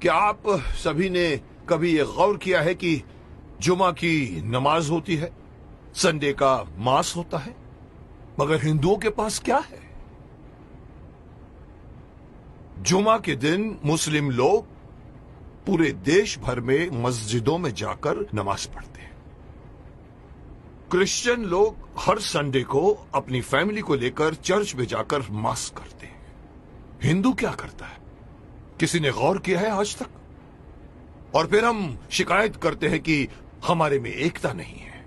क्या आप सभी ने कभी ये गौर किया है कि जुमा की नमाज होती है, संडे का मास होता है, मगर हिंदुओं के पास क्या है? जुमा के दिन मुस्लिम लोग पूरे देश भर में मस्जिदों में जाकर नमाज पढ़ते हैं। क्रिश्चियन लोग हर संडे को अपनी फैमिली को लेकर चर्च में जाकर मास करते हैं। हिंदू क्या करता है? किसी ने गौर किया है आज तक? और फिर हम शिकायत करते हैं कि हमारे में एकता नहीं है।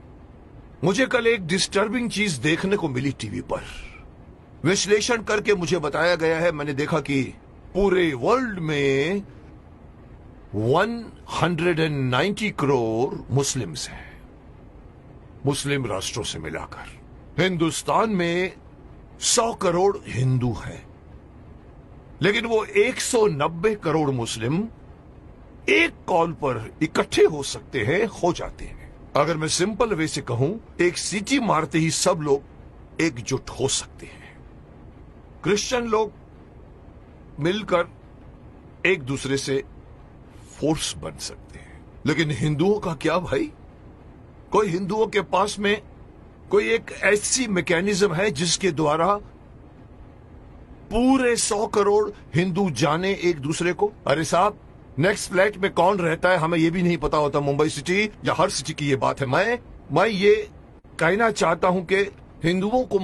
मुझे कल एक डिस्टर्बिंग चीज देखने को मिली टीवी पर। विश्लेषण करके मुझे बताया गया है, मैंने देखा कि पूरे वर्ल्ड में 190 करोड़ मुस्लिम्स हैं, मुस्लिम राष्ट्रों से मिलाकर। हिंदुस्तान में 100 करोड़ हिंदू हैं, लेकिन वो 190 करोड़ मुस्लिम एक कॉल पर इकट्ठे हो सकते हैं, हो जाते हैं। अगर मैं सिंपल वे से कहूं, एक सीटी मारते ही सब लोग एकजुट हो सकते हैं। क्रिश्चियन लोग मिलकर एक दूसरे से फोर्स बन सकते हैं, लेकिन हिंदुओं का क्या भाई? कोई हिंदुओं के पास में कोई एक ऐसी मैकेनिज्म है जिसके द्वारा पूरे 100 करोड़ हिंदू जाने एक दूसरे को? अरे साहब, नेक्स्ट फ्लैट में कौन रहता है हमें यह भी नहीं पता होता। मुंबई सिटी या हर सिटी की ये बात है। मैं ये कहना चाहता हूं कि हिंदुओं को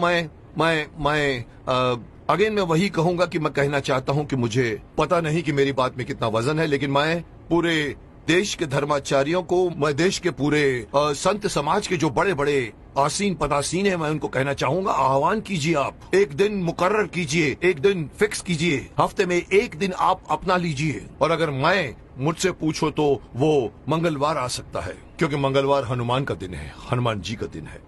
अगेन मैं वही कहूंगा कि मैं कहना चाहता हूं कि मुझे पता नहीं कि मेरी बात में कितना वजन है, लेकिन मैं पूरे देश के धर्माचार्यों को, मैं देश के पूरे संत समाज के जो बड़े बड़े आसीन पदासीन है, मैं उनको कहना चाहूंगा, आह्वान कीजिए, आप एक दिन मुकर्रर कीजिए, एक दिन फिक्स कीजिए, हफ्ते में एक दिन आप अपना लीजिए। और अगर मुझसे पूछो तो वो मंगलवार आ सकता है, क्योंकि मंगलवार हनुमान का दिन है, हनुमान जी का दिन है।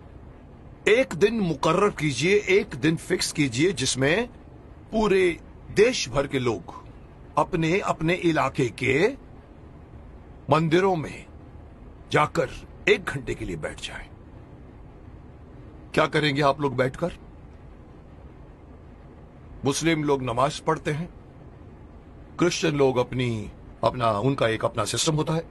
एक दिन मुकर्रर कीजिए, एक दिन फिक्स कीजिए, जिसमें पूरे देश भर के लोग अपने अपने इलाके के मंदिरों में जाकर 1 घंटे के लिए बैठ जाएं। क्या करेंगे आप लोग बैठकर? मुस्लिम लोग नमाज पढ़ते हैं, क्रिश्चियन लोग उनका एक अपना सिस्टम होता है,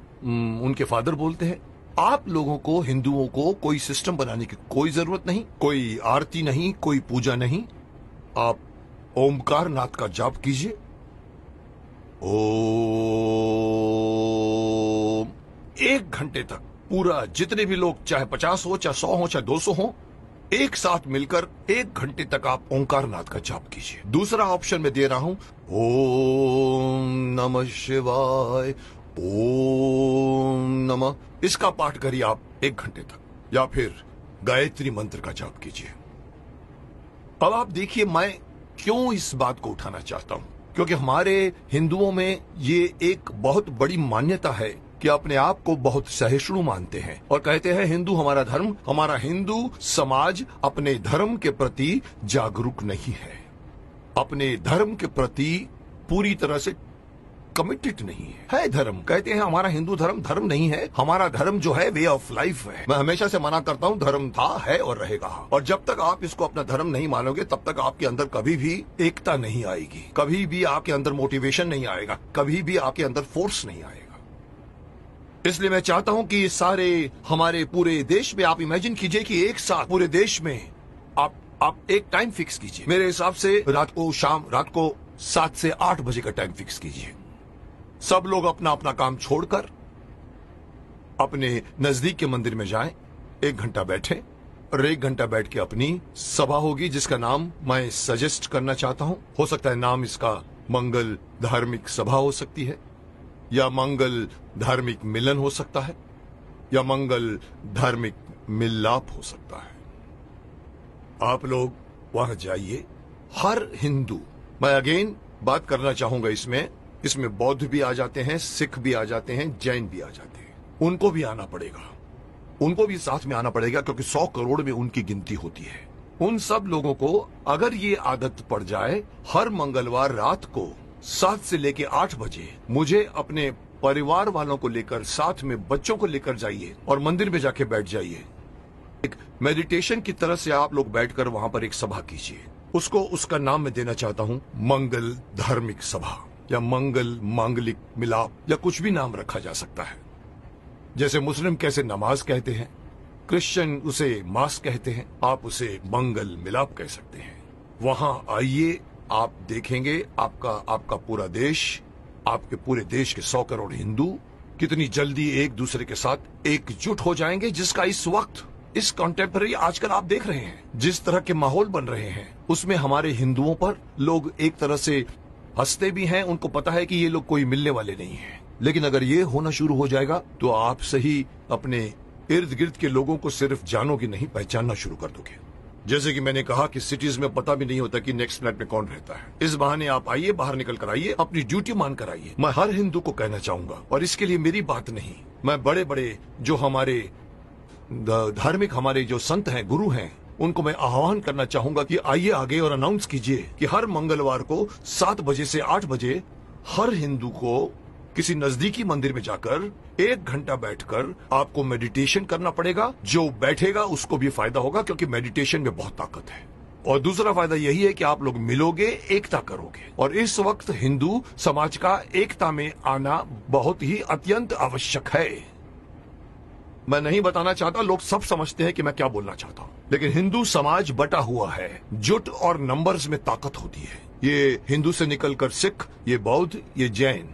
उनके फादर बोलते हैं। आप लोगों को, हिंदुओं को, कोई सिस्टम बनाने की कोई जरूरत नहीं, कोई आरती नहीं, कोई पूजा नहीं। आप ओमकार नाथ का जाप कीजिए। ओम, 1 घंटे तक पूरा, जितने भी लोग, चाहे 50 हो, चाहे 100 हो, चाहे 200 हो, एक साथ मिलकर 1 घंटे तक आप ओंकार नाथ का जाप कीजिए। दूसरा ऑप्शन मैं दे रहा हूं, ओम नमः शिवाय, ओम नमः, इसका पाठ करिए आप 1 घंटे तक, या फिर गायत्री मंत्र का जाप कीजिए। अब आप देखिए मैं क्यों इस बात को उठाना चाहता हूं, क्योंकि हमारे हिंदुओं में ये एक बहुत बड़ी मान्यता है कि अपने आप को बहुत सहिष्णु मानते हैं और कहते हैं हिंदू हमारा धर्म, हमारा हिंदू समाज अपने धर्म के प्रति जागरूक नहीं है, अपने धर्म के प्रति पूरी तरह से कमिटेड नहीं है। धर्म कहते हैं हमारा हिंदू धर्म नहीं है, हमारा धर्म जो है वे ऑफ लाइफ है। मैं हमेशा से मना करता हूं, धर्म था, है और रहेगा। और जब तक आप इसको अपना धर्म नहीं मानोगे, तब तक आपके अंदर कभी भी एकता नहीं आएगी, कभी भी आपके अंदर मोटिवेशन नहीं आएगा, कभी भी आपके अंदर फोर्स नहीं आएगा। इसलिए मैं चाहता हूं कि सारे हमारे पूरे देश में आप इमेजिन कीजिए कि एक साथ पूरे देश में आप एक टाइम फिक्स कीजिए। मेरे हिसाब से रात को 7 से 8 बजे का टाइम फिक्स कीजिए। सब लोग अपना अपना काम छोड़कर अपने नजदीक के मंदिर में जाएं, 1 घंटा बैठें और 1 घंटा बैठ के अपनी सभा होगी, जिसका नाम मैं सजेस्ट करना चाहता हूं। हो सकता है नाम इसका मंगल धार्मिक सभा हो सकती है, या मंगल धार्मिक मिलन हो सकता है, या मंगल धार्मिक मिलाप हो सकता है। आप लोग वहां जाइए। हर हिंदू, मैं अगेन बात करना चाहूंगा, इसमें बौद्ध भी आ जाते हैं, सिख भी आ जाते हैं, जैन भी आ जाते हैं, उनको भी आना पड़ेगा, उनको भी साथ में आना पड़ेगा, क्योंकि 100 करोड़ में उनकी गिनती होती है। उन सब लोगों को अगर ये आदत पड़ जाए, हर मंगलवार रात को 7 से लेके 8 बजे मुझे अपने परिवार वालों को लेकर, साथ में बच्चों को लेकर जाइए और मंदिर में जाके बैठ जाइए। एक मेडिटेशन की तरह से आप लोग बैठकर वहां पर एक सभा कीजिए। उसका नाम मैं देना चाहता हूं मंगल धार्मिक सभा। या मंगल, मांगलिक, मिलाप या कुछ भी नाम रखा जा सकता है। जैसे मुस्लिम कैसे नमाज कहते हैं, क्रिश्चियन उसे मास कहते हैं, आप उसे मंगल मिलाप कह सकते हैं। वहां आइए, आप देखेंगे आपका पूरा देश, आपके पूरे देश के 100 करोड़ हिंदू कितनी जल्दी एक दूसरे के साथ एकजुट हो जाएंगे, जिसका इस वक्त, इस कॉन्टेम्पररी आजकल आप देख रहे हैं जिस तरह के माहौल बन रहे हैं, उसमें हमारे हिंदुओं पर लोग एक तरह से हंसते भी हैं। उनको पता है कि ये लोग कोई मिलने वाले नहीं हैं। लेकिन अगर ये होना शुरू हो जाएगा तो आप सही अपने इर्द गिर्द के लोगों को सिर्फ जानोगे नहीं, पहचानना शुरू कर दोगे। जैसे कि मैंने कहा कि सिटीज में पता भी नहीं होता कि नेक्स्ट फ्लैट में कौन रहता है। इस बहाने आप आइए, बाहर निकल कर आइए, अपनी ड्यूटी मान कर आइए। मैं हर हिंदू को कहना चाहूंगा, और इसके लिए मेरी बात नहीं, मैं बड़े बड़े जो हमारे धार्मिक, हमारे जो संत हैं, गुरु हैं, उनको मैं आह्वान करना चाहूंगा कि आइए आगे और अनाउंस कीजिए कि हर मंगलवार को 7 बजे से 8 बजे हर हिंदू को किसी नजदीकी मंदिर में जाकर 1 घंटा बैठकर आपको मेडिटेशन करना पड़ेगा। जो बैठेगा उसको भी फायदा होगा, क्योंकि मेडिटेशन में बहुत ताकत है। और दूसरा फायदा यही है कि आप लोग मिलोगे, एकता करोगे। और इस वक्त हिंदू समाज का एकता में आना बहुत ही अत्यंत आवश्यक है। मैं नहीं बताना चाहता, लोग सब समझते हैं कि मैं क्या बोलना चाहता हूं, लेकिन हिंदू समाज बटा हुआ है। जुट और नंबर्स में ताकत होती है। ये हिंदू से निकलकर सिख, ये बौद्ध, ये जैन,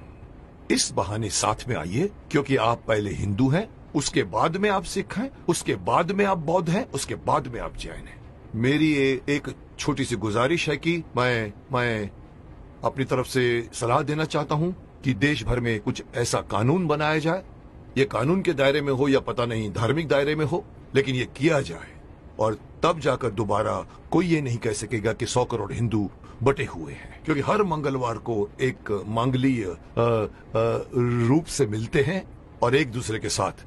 इस बहाने साथ में आइए, क्योंकि आप पहले हिंदू हैं, उसके बाद में आप सिख हैं, उसके बाद में आप बौद्ध हैं, उसके बाद में आप जैन हैं। मेरी एक छोटी सी गुजारिश है कि मैं अपनी तरफ से सलाह देना चाहता हूं कि देश भर में कुछ ऐसा कानून बनाया जाए। ये कानून के दायरे में हो या पता नहीं धार्मिक दायरे में हो, लेकिन ये किया जाए, और तब जाकर दोबारा कोई ये नहीं कह सकेगा कि 100 करोड़ हिंदू बटे हुए हैं। क्योंकि हर मंगलवार को एक मांगलीय रूप से मिलते हैं और एक दूसरे के साथ